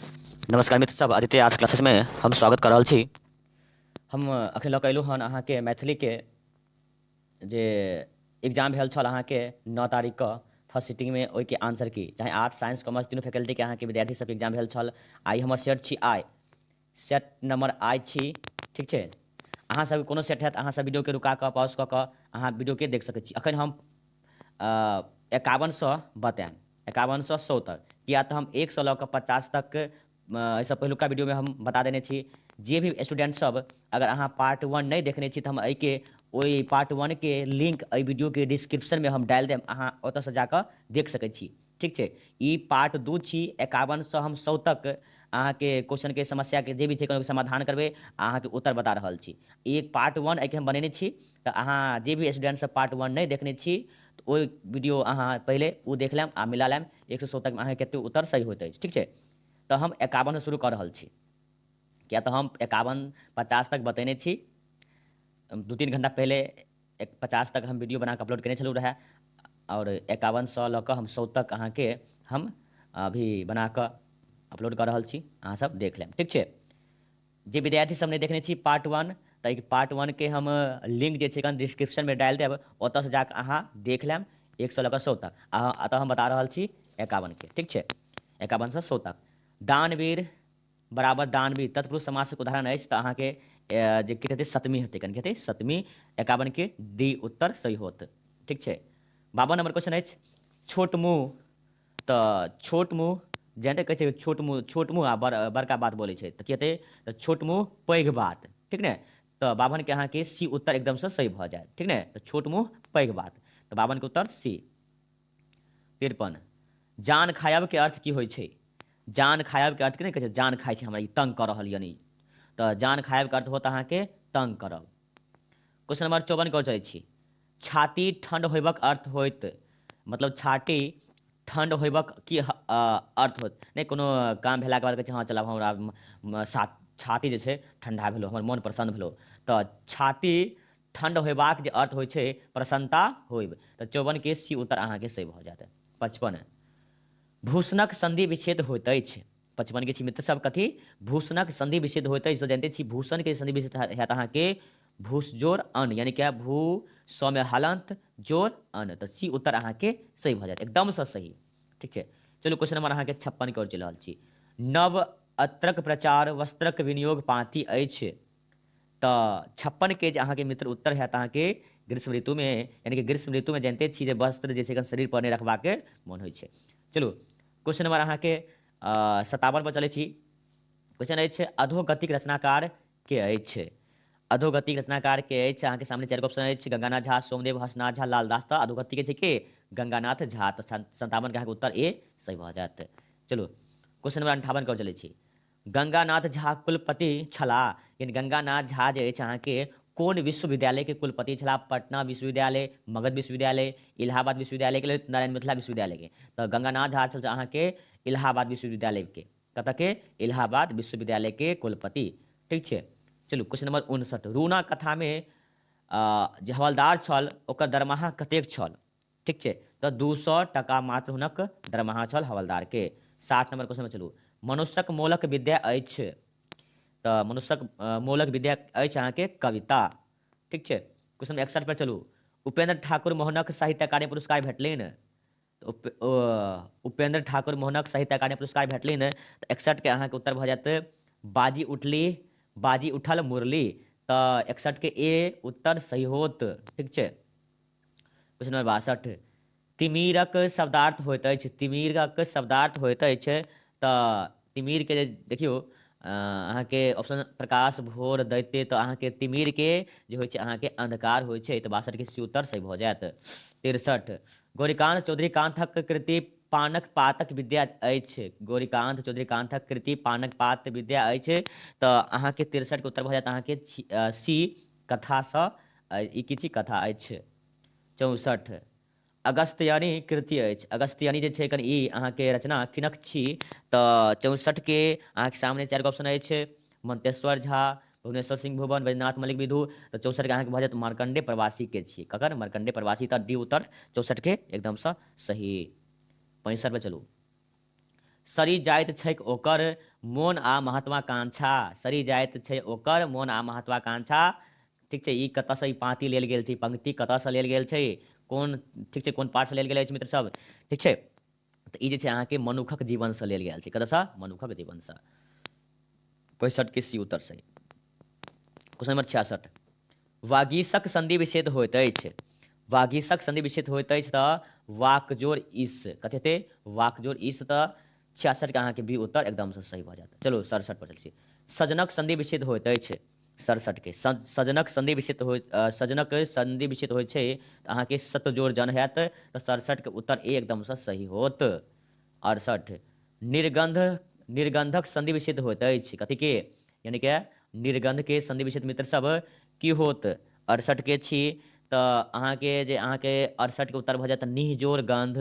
नमस्कार मित्र सब, आदित्य आर्ट्स क्लासेस में हम स्वागत कर रहल छी। हम अखन लऽ कऽ अयलहुँ हन अहाँके मैथिलीके जे एग्जाम भेल छल अहाँके 9 तारीखके फर्स्ट सिटिंगमे, ओहिके आंसर की, चाहे आर्ट्स साइंस कॉमर्स तीनू फैकल्टीके अहाँके विद्यार्थी सबके एग्जाम भेल छल। आइ हमर सेट छी आइ, सेट नंबर आइ छी, ठीक छै। अहाँ सब कोनो सेट हैत, अहाँ सब वीडियोके रुका कऽ पॉज कऽ कऽ अहाँ वीडियोके देख सकै छी। अखन हम 51 बतायब, 51 100 तक, किया तऽ हम 1 से लऽ कऽ 50 तक एहिसँ पहिलुका वीडियोमे हम बता देने छी। जे भी स्टूडेंट सब, अगर अहाँ पार्ट 1 नहीं देखने छी तऽ हम एहिके ओहि पार्ट 1 के लिंक एहि वीडियोके डिस्क्रिप्शनमे हम डालि देब, अहाँ ओतऽसँ जाकऽ देख सकै छी, ठीक छै। ई पार्ट 2 छी, 51 से हम 100 तक अहाँके क्वेश्चनके समस्याके जे भी छै कोनो समाधान करबै, अहाँके उत्तर बता रहल छी। एक पार्ट 1 एहिके हम बनेने छी, तऽ अहाँ जे भी स्टूडेंट सब पार्ट 1 नहीं देखने छी तऽ ओहि वीडियो अहाँ पहिले ओ देख लेब आ मिला लेब 1 से 100 तक अहाँके कतेक उत्तर सही होइत अछि, ठीक छै। तऽ हम 51 शुरू कऽ रहल छी, किया तऽ हम 51 50 तक बतेने छी। 2-3 घंटा पहले 50 तक हम वीडियो बना कऽ अपलोड केने छलहुँ रहै, और 51 सौ लऽ कऽ हम 100 तक अहाँके हम अभी बना कऽ अपलोड कऽ रहल छी, अहाँ सब देख लेब, ठीक छै। जे विद्यार्थी सब नहीं देखने छी पार्ट 1, तऽ पार्ट 1 के हम लिंक जे छै डिस्क्रिप्शनमे डालि देब, ओतऽसँ जाकऽ अहाँ देख लेब 1 से लऽ कऽ 100 तक। अतः हम बता रहल छी 51 के, ठीक छै, 51 से 100 तक। दानवीर बराबर दानवीर तत्पुरुष समासक उदाहरण अछि, तऽ अहाँके जे की हेतै सतमी हेतै, कनि हेतै सतमी। 51 के डी उत्तर सही होत, ठीक छै। 52 नंबर क्वेश्चन अछि छोट मुँह, तऽ छोट मुँह जानते कहै छै छोट मुँह आ बड़का बात बोलै छै, तऽ की हेतै, तऽ छोट मुँह पैघ बात, ठीक ने। तऽ 52 के अहाँके सी उत्तर एकदमसँ सही भऽ जायत, ठीक ने। तऽ छोट मुँह पैघ बात, तऽ 52 के उत्तर सी। 53 जान खायब के अर्थ की होइ छै। जान खायब के अर्थ की नहीं कहै छै, जान खाइ छै, हमरा ई तंग कऽ रहल यानी, तऽ जान खायब के अर्थ होत अहाँके तंग करब। क्वेश्चन नंबर 54 की चलै छी, छाती ठंड होयबक अर्थ होइत, मतलब छाती ठंड होयबक की अर्थ होत, नहीं कोनो काम भेलाके बाद कहै छै हाँ चलब हमरा छाती जे छै ठंडा भेलो, हमर मन प्रसन्न भेलो, तऽ छाती ठंड होयबाक जे अर्थ होइ छै प्रसन्नता होयब, तऽ 54 के सी उत्तर अहाँके सही भऽ जायत। 55 भूषणक संधि विच्छेद होइत अछि। 55 के छी मित्र सब कथी, भूषणक संधि विच्छेद होइत अछि, तो जानते छी भूषण के संधि विच्छेद हैत अहाँके भूस जोड़ अन, यानी क्या भू सौ में हलंत जोड़ अन, तो सी उत्तर अहाँके सही भऽ जायत, एकदम से सही, ठीक छै। चलू क्वेश्चन नंबर अहाँके 56 के ओर चलि रहल छी, नव अत्रक प्रचार वस्त्रक विनियोग पाँति अछि, तऽ 56 के जे अहाँके मित्र उत्तर हैत अहाँके ग्रीष्म ऋतुमे, यानी कि ग्रीष्म ऋतुमे जानते छी जे वस्त्र जे छै शरीर पर नहि रखबाके मोन होइ छै। चलू क्वेश्चन नंबर अहाँके 57 पर चलै छी। क्वेश्चन अछि अधोगतिक रचनाकार के अछि। अधोगतिक रचनाकार के अछि, अहाँके सामने 4 ऑप्शन अछि, गंगानाथ झा, सोमदेव हंसनाथ झा, लालदास, तऽ अधोगति के छै के गंगानाथ झा, तऽ 57 के अहाँके उत्तर ए सही भऽ जायत। चलू क्वेश्चन नंबर 58 के ओर चलै छी, गंगानाथ झा कुलपति छलाह, यानी गंगानाथ झा जे अछि अहाँके कोन विश्वविद्यालय के कुलपति छलाह, पटना विश्वविद्यालय, मगध विश्वविद्यालय, इलाहाबाद विश्वविद्यालय के, ललित नारायण मिथिला विश्वविद्यालय के, तऽ गंगानाथ झा छल अहाँके इलाहाबाद विश्वविद्यालय के, कतऽ के, इलाहाबाद विश्वविद्यालय के कुलपति, ठीक छै। चलू क्वेश्चन नंबर 59, रूना कथामे जे हवलदार छल ओकर दरमाहा कतेक छल, ठीक छै, तऽ 200 टका मात्र हुनक दरमाहा छल हवलदार के। 60 नंबर क्वेश्चन में चलू, मनुष्यक मोलक विद्या अछि, तऽ मनुष्यक मोलक विद्या अछि अहाँके कविता, ठीक छै। क्वेश्चन 61 पर चलू, उपेंद्र ठाकुर मोहनक साहित्य अकादमी पुरस्कार भेटलनि, उपेंद्र ठाकुर मोहनक साहित्य अकादमी पुरस्कार भेटलनि, तऽ 61 के अहाँके उत्तर भऽ जायत बाजी उठली, बाजी उठल मुरली, तऽ 61 के ए उत्तर सही होत, ठीक छै। क्वेश्चन नंबर 62, तिमीरक शब्दार्थ होइत अछि, तिमीरक शब्दार्थ होइत अछि, तऽ तिमीरके जे देखियौ अहाँके ऑप्शन प्रकाश भोर दैत्य, तऽ अहाँके तिमीरके जे होइ छै अहाँके अंधकार होइ छै, तऽ 62 के सी उत्तर सही भऽ जायत। 63 गौरीकांत चौधरीकांतक कृति पानक पातक विद्या अछि, गौरीकांत चौधरीकांतक कृति पानक पात विद्या अछि, तऽ अहाँके 63 के उत्तर भऽ जायत अहाँके सी कथासँ, ई की छी कथा अछि। 64 अगस्त्यानी कृति अछि, अगस्त्यानी जे छै कनि ई अहाँके रचना किनक छी, तऽ 64 के अहाँके सामने 4 ऑप्शन अछि, मंतेश्वर झा, भुवनेश्वर सिंह भुवन, वैद्यनाथ मलिक विधु, तऽ 64 के अहाँके भऽ जायत मार्कंडे प्रवासी के छी, ककर मार्कंडे प्रवासी, तऽ डी उत्तर 64 के एकदमसँ सही। 65 पे चलू, सरी जाइत छैक ओकर मोन आ महत्वाकांक्षा, सरी जाइत छै ओकर मोन आ महत्वाकांक्षा। ठीक छै, ई कतऽसँ ई पाँति लेल गेल छै, पंक्ति कतऽसँ लेल गेल छै, कोन ठीक छै कोन पाठसँ लेल गेल अछि मित्र सब। ठीक छै, तऽ ई जे छै अहाँके मनुखक जीवनसँ लेल गेल छै, कतऽसँ, मनुखक जीवनसँ। 65 के सी उत्तर सही। क्वेश्चन नंबर 66, वागीशक संधि विच्छेद होइत अछि, वागीशक संधि विच्छेद होइत अछि तऽ वाकजोड़ इस, कथी हेतै, वाकजोड़ इस, तऽ 66 के अहाँके बी उत्तर एकदमसँ सही भऽ जायत। चलू 67 पर चलै छी। सजनक संधि विच्छेद होइत अछि, 67 के सजनक संधि विच्छेद होइत, सजनक संधि विच्छेद होइत छै तऽ अहाँके सत जोड़ जन हैत, तऽ 67 के उत्तर ए एकदमसँ सही होत। 68, निर्गंध, निर्गंधक संधि विच्छेद होइत अछि, कथी के, यानी कि निर्गंध के संधि विच्छेद मित्र सब की होत, 68 के छी, तऽ अहाँके जे अहाँके 68 के उत्तर भऽ जायत निह जोड़ गंध,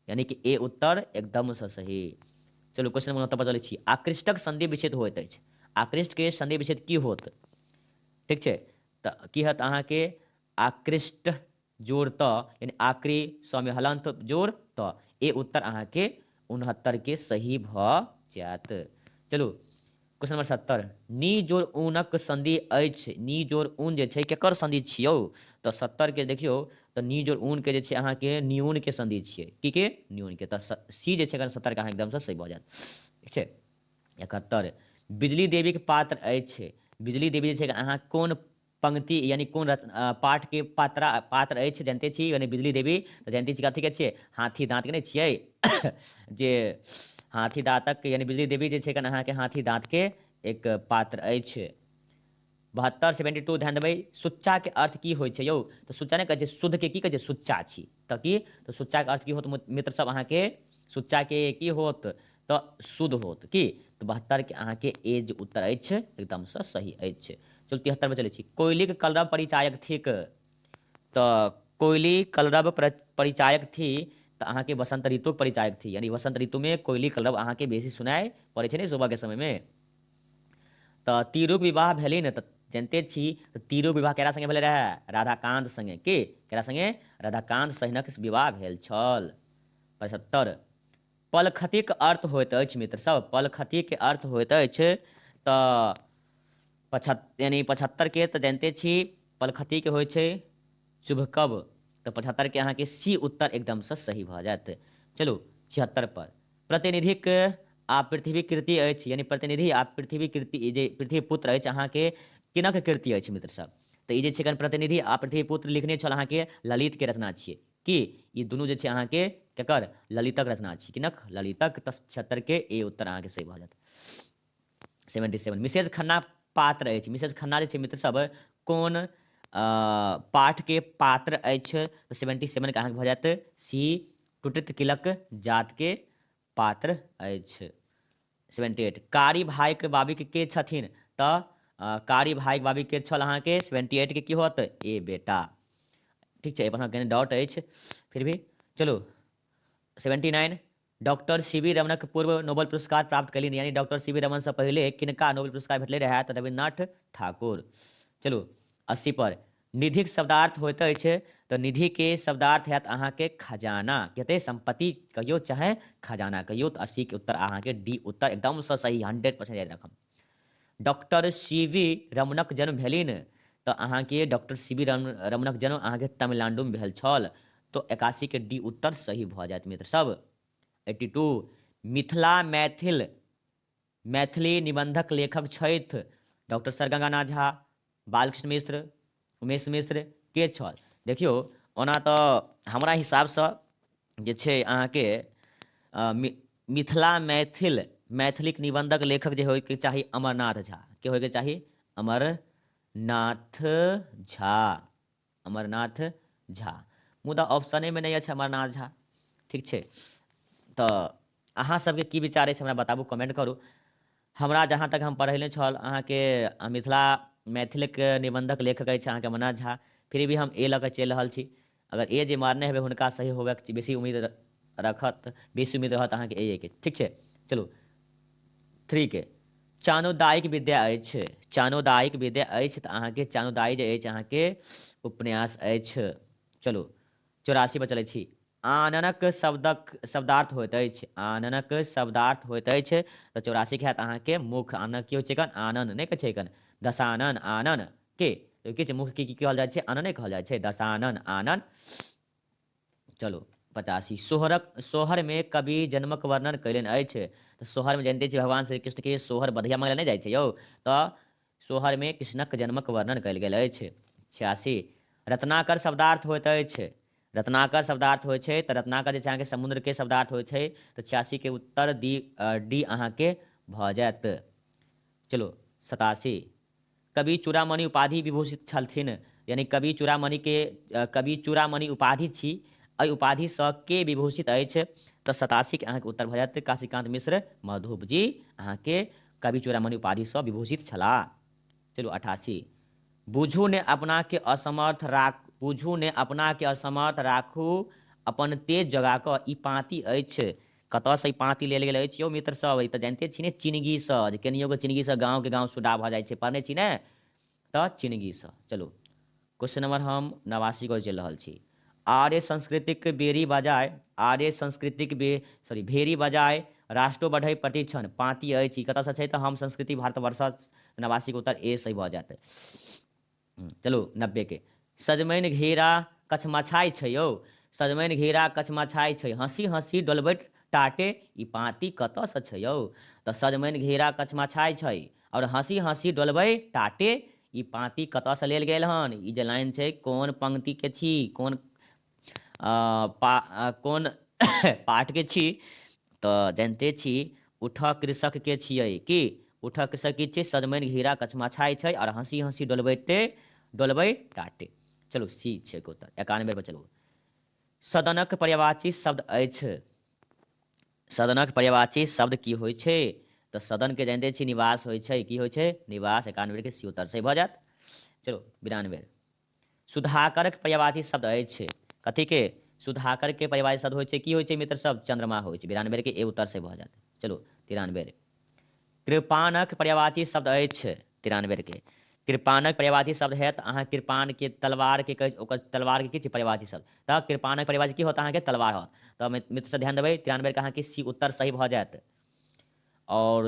यानी कि ए उत्तर एकदमसँ सही। चलू क्वेश्चन नंबर 69 पर चलै छी। आकृष्टक संधि विच्छेद होइत अछि, आकृष्ट के संधि विच्छेद की होत, ठीक छै, तऽ की हैत अहाँके आकृष्ट जोड़ त, यानी आकृ सौम्य हलंत जोड़ त, ए उत्तर अहाँके 69 के सही भऽ जायत। चलू क्वेश्चन नंबर 70, नी जोड़ ऊनक संधि अछि, नी जोड़ ऊन जे छै केकर संधि छियौ, तऽ 70 के देखियौ, तऽ नी जोड़ ऊन के जे छै अहाँके न्यून के संधि छियै, की के, न्यून के, तऽ सी जे छै अगर 70 के अहाँ एकदमसँ सही भऽ जायत। ठीक छै। 71, बिजली देवी के पात्र अछि, बिजली देवी जे छै अहाँ कोन पंक्ति यानी कोन पाठ के पात्र अछि जानते छी, यानी बिजली देवी तऽ जानते छी कथी के छियै, हाथी दाँत के नहीं छियै जे हाथी दाँतक, यानी बिजली देवी जे छै अहाँके हाथी दाँत के एक पात्र अछि। 72, 72 ध्यान देबै, सुच्चा के अर्थ की होइ छै यौ, तऽ सुच्चा नहीं कहै छै, शुद्ध के की कहै छै, सुच्चा छी, तऽ की, तऽ सुच्चा के अर्थ की होत मित्र सब अहाँके, सुच्चा के की होत, तऽ शुद्ध होत, की, तऽ 72 के अहाँके ए जे उत्तर अछि एकदमसँ सही अछि। चलू 73 पर चलै छी। कोयलीक कलरव परिचायक थिक, तऽ कोयली कलरव परिचायक थी, तऽ अहाँके वसंत ऋतु परिचायक थी, यानी वसंत ऋतु में कोयली कलरव अहाँके बेसी सुनाई पड़ै छै ने सुबह के समय में। तऽ तीरूक विवाह भेलनि, तऽ जानते छी तीरूक विवाह केकरा संगे भेल रहै, राधाकांत संगे, के केकरा संगे, राधाकांत सहिनक विवाह भेल छल। 75, पलखतिक अर्थ होइत अछि मित्र सब, पलखति के अर्थ होइत अछि, तऽ 75 के तऽ जानते छी पलखति के होइ छै शुभकब, तऽ 75 के अहाँके सी उत्तर एकदमसँ सही भऽ जायत। चलू 76 पर, प्रतिनिधिक आ पृथ्वी कृति अछि, यानी प्रतिनिधि आ पृथ्वी कृति जे पृथ्वी पुत्र अछि अहाँके किनक कृति अछि मित्र सब, तऽ ई जे छै प्रतिनिधि आ पृथ्वी पुत्र लिखने छल अहाँके ललित के रचना छियै, कि ई दुनू जे छै अहाँके केकर, ललितक रचना छी, किनक, ललितक, तऽ 76 के ए उत्तर अहाँके सही भऽ जायत। 77, मिसेज खन्ना पात्र अछि, मिसेज खन्ना जे छै मित्र सब कोन पाठ के पात्र अछि, तऽ 77 के अहाँके भऽ जायत सी, टुटित किलक जात के पात्र अछि। 78, कारी भाइक बाबिक के छथिन, तऽ कारी भाइक बाबिक के छल अहाँके 78 के की होत, ए बेटा। ठीक छै, एहिपर हमरा कनि डाउट अछि फिर भी। चलू 79, डॉक्टर सी.वी. रमनक पूर्व नोबेल पुरस्कार प्राप्त कयलनि, यानी डॉक्टर सी.वी. रमन से पहले किनका नोबेल पुरस्कार भेटले रहै, तऽ रविन्द्रनाथ ठाकुर। चलू 80 पर, निधिक शब्दार्थ होइत अछि, तऽ निधि के शब्दार्थ हैत अहाँके खजाना, कहते संपत्ति कहियो चाहे खजाना कहियो, तऽ 80 के उत्तर अहाँके डी उत्तर एकदमसँ सही, 100% याद राखब। Doctor CV. रमनक जन्म भेलनि, तऽ अहाँके डॉक्टर सी.वी. रमनक जन्म अहाँके तमिलनाडुमे भेल छल, तो 81 के डी उत्तर सही भऽ जायत मित्र सब। 82, मिथिला मैथिल, मैथिली निबंधक लेखक छथि, डॉक्टर सर गंगानाथ झा, बालकृष्ण मिश्र, उमेश मिश्र, के छल, देखियौ ओना तऽ हमरा हिसाबसँ जे छै अहाँके मिथिला मैथिल, मैथिलीक निबंधक लेखक जे होयके चाही अमरनाथ झा, के होयके चाही, अमरनाथ झा, अमरनाथ झा, मुदा ऑप्शनेमे नहि अछि अमरनाथ झा। ठीक छै, तऽ अहाँ सबके की विचार अछि हमरा बताबू, कमेंट करू। हमरा जहाँ तक हम पढ़ेने छल अहाँके मिथिला मैथिलीक निबंधक लेखक अछि अहाँके अमरनाथ झा, फिर भी हम ए लऽ कऽ चलि रहल छी, अगर ए जे मारने हेबै हुनका सही होबैके बेसी उम्मीद रखत, बेसी उम्मीद रहत अहाँके ए के। ठीक छै, चलू 3 के, चाणोदायिक विद्या अछि, चाणोदायिक विद्या अछि, तऽ अहाँके चाणोदायी जे अछि अहाँके उपन्यास अछि। चलू 84 पर चलै छी। आननक शब्दार्थ होइत अछि, आननक शब्दार्थ होइत अछि। तऽ 84 के हैत अहाँके मुख। आनन की होइ छै कन? आनन नहि कहै छै कन? दशानन आनन के की छै? मुख के की कहल जाइ छै? आनने कहल जाइ छै, दशानन आनन। चलो 85 सोहर में कवि जन्मक वर्णन कयलनि अछि। तऽ सोहर में जानते छी भगवान श्री कृष्ण के सोहर बधिया मांगल नहीं जाइ छै यौ। तऽ सोहर में कृष्णक जन्मक वर्णन कयल गेल अछि। 86 रत्नाकर शब्दार्थ होइत अछि। रत्नाकर शब्दार्थ होइ छै। तऽ रत्नाकर जे छै अहाँके समुद्र के शब्दार्थ होइ छै। तऽ 86 के उत्तर डी अहाँके भऽ जायत। चलो 87 कवि चूड़ामणि उपाधि विभूषित छलथिन। यानी कवि चूड़ामणि उपाधि छी। एहि उपाधिसँ के विभूषित अछि? तऽ 87 के अहाँके उत्तर भऽ जायत काशीकांत मिश्र मधुप जी अहाँके कवि चूड़ामणि उपाधिसँ विभूषित छलाह। चलू 88 बुझू ने अपना के असमर्थ राखू अपन तेज जगा कऽ। ई पाँति अछि। कतऽसँ ई पाँति लेल गेल अछि यौ मित्र सब? ई तऽ जानिते छी ने, चिनगीसँ। जे केनियोके चिनगीसँ गाँवके गाँव सुडा भऽ जाइ छै, पढ़ने छी ने? तऽ चिनगीसँ। चलू क्वेश्चन नंबर हम 89 को चलि रहल छी। आर्य संस्कृतिक भेरी बजाय राष्ट्रो बढ़ै प्रतिक्षण पाँति अछि। कतऽसँ छै? तऽ हम संस्कृति भारतवर्ष। 89 के उत्तर ए सही भऽ जायत। चलू 90 के सजमनि घेरा कछमछाइ छै यौ। सजमनि घेरा कछमछाइ छै, हँसी हँसी डोलबैत टाटे। ई पाँति कतऽसँ छै यौ? तऽ सजमनि घेरा कछमछाइ छै और हँसी हँसी डोलबै टाटे। ई पाँति कतऽसँ लेल गेल हन? ई जे लाइन छै कोन पंक्ति के छी? कोन पाठ के छी? तऽ जानते छी उठ कृषक के छियै कि? उठ कृषक की छै? सजमनि घेरा कछमछाइ छै और हँसी हँसी डोलबै टाटे। चलू सी छै के उत्तर। 91 पर चलू। सदनक पर्यायवाची शब्द अछि। सदनक पर्यायवाची शब्द की होइ छै? तऽ सदन के जानते छी निवास होइ छै। की होइ छै? निवास। 91 के सी उत्तर सही भऽ जायत। चलो 92 सुधाकरक पर्यायवाची शब्द अछि। कथी के? सुधाकर के पर्यायवाची शब्द होइ छै। की होइ छै मित्र सब? चंद्रमा होइ छै। 92 के ए उत्तर से भऽ जायत। चलो 93 कृपाणक पर्यायवाची शब्द अछि। 93 के कृपाणक पर्यायवाची शब्द है तऽ अहाँ कृपाण के तलवार के ओकर तलवार के की छै? पर्यायवाची शब्द। तऽ कृपाणक पर्यायवाची की होता? अहाँके तलवार होत। तऽ मित्र से ध्यान देबै 93 के अहाँके सी उत्तर सही भऽ जायत। और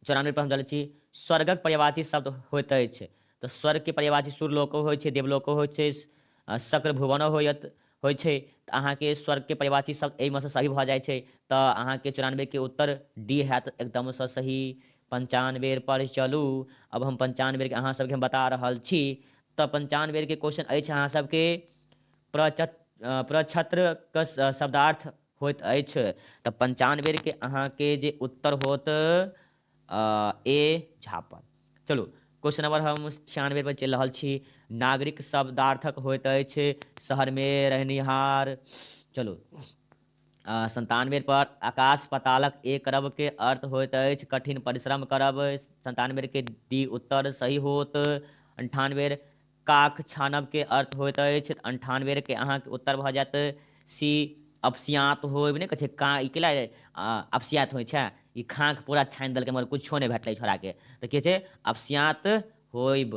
94 पर हम चलै छी। स्वर्गक पर्यायवाची शब्द होइत अछि। तऽ स्वर्ग के पर्यायवाची सुरलोको होइ छै, देवलोको होइ छै, शक्र भुवनो होइ छै। तऽ अहाँके स्वर्ग के पर्यायवाची शब्द एहिमे से सही भऽ जाइ छै। तऽ अहाँके 94 के उत्तर डी हैत एकदमसँ सही। 95 पर चलू। अब हम 95 के अहाँ सबके हम बता रहल छी। तऽ 95 के क्वेश्चन अछि अहाँ सबके प्रक्षत्रक शब्दार्थ होइत अछि। तऽ 95 के अहाँके जे उत्तर होत ए झापड़। चलू क्वेश्चन नंबर हम 96 पर चलि रहल छी। नागरिक शब्दार्थक होइत अछि शहर में रहनिहार। चलो 97 पर आकाश पातालक एक करब के अर्थ होइत अछि कठिन परिश्रम करब। 97 के डी उत्तर सही होत। 98 काख छानब के अर्थ होइत अछि। 98 के अहाँके उत्तर भऽ जायत सी अपसियात होइब। नहि कहै छै का ई केला अपसियात होइ छै? ई खाँख पूरा छानि देलकै मगर कुछो नहि भेटलै छोड़ाके। तऽ की छै? अपसियात होइब।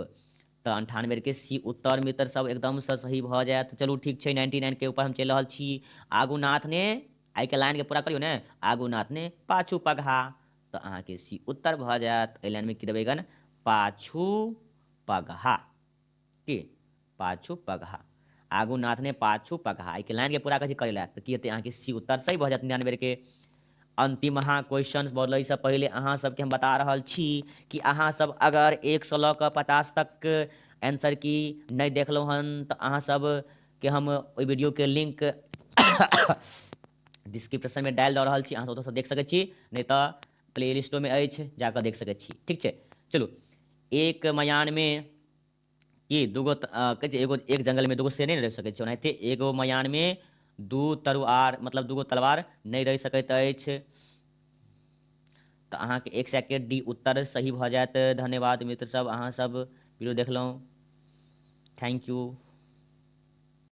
तऽ 98 के सी उत्तर मित्र सब एकदमसँ सही भऽ जायत। चलू ठीक छै 99 के ऊपर हम चलि रहल छी। आगूनाथ ने आइके लाइनके पूरा करियौ ने। आगूनाथ ने पाछू पगहा। तऽ अहाँके सी उत्तर भऽ जायत। एहि लाइनमे की देबै गन? पाछू पगहा। की? पाछू पगहा। आगूनाथ ने पाछू पगहा। एहिके लाइनके पूरा करै करै लए तऽ की हेतै? अहाँके सी उत्तर सही भऽ जायत 99 के। अंतिम अहाँ क्वेश्चन बोलैसँ पहिले अहाँ सबके हम बता रहल छी कि अहाँ सब अगर 1 से लऽ कऽ 50 तक आंसर की नहीं देखलहुँ हन तऽ अहाँ सब के हम ओहि वीडियो के लिंक डिस्क्रिप्शन में डालि दऽ रहल छी। अहाँ सब ओतऽसँ देख सकै छी, नहीं तऽ प्ले लिस्टोमे अछि, जाकऽ देख सकै छी। ठीक छै चलू। एक मयान में कि दूगो कहै छै एगो एक जंगल में दूगो शेर नहीं रहि सकै छै। ओनाहिते एगो मयान में दू तलवार मतलब दूगो तलवार नहीं रहि सकैत अछि। तऽ अहाँके 1 सेकेंड डी उत्तर सही भऽ जायत। धन्यवाद मित्र सब, अहाँ सब वीडियो देखलहुँ। Thank U.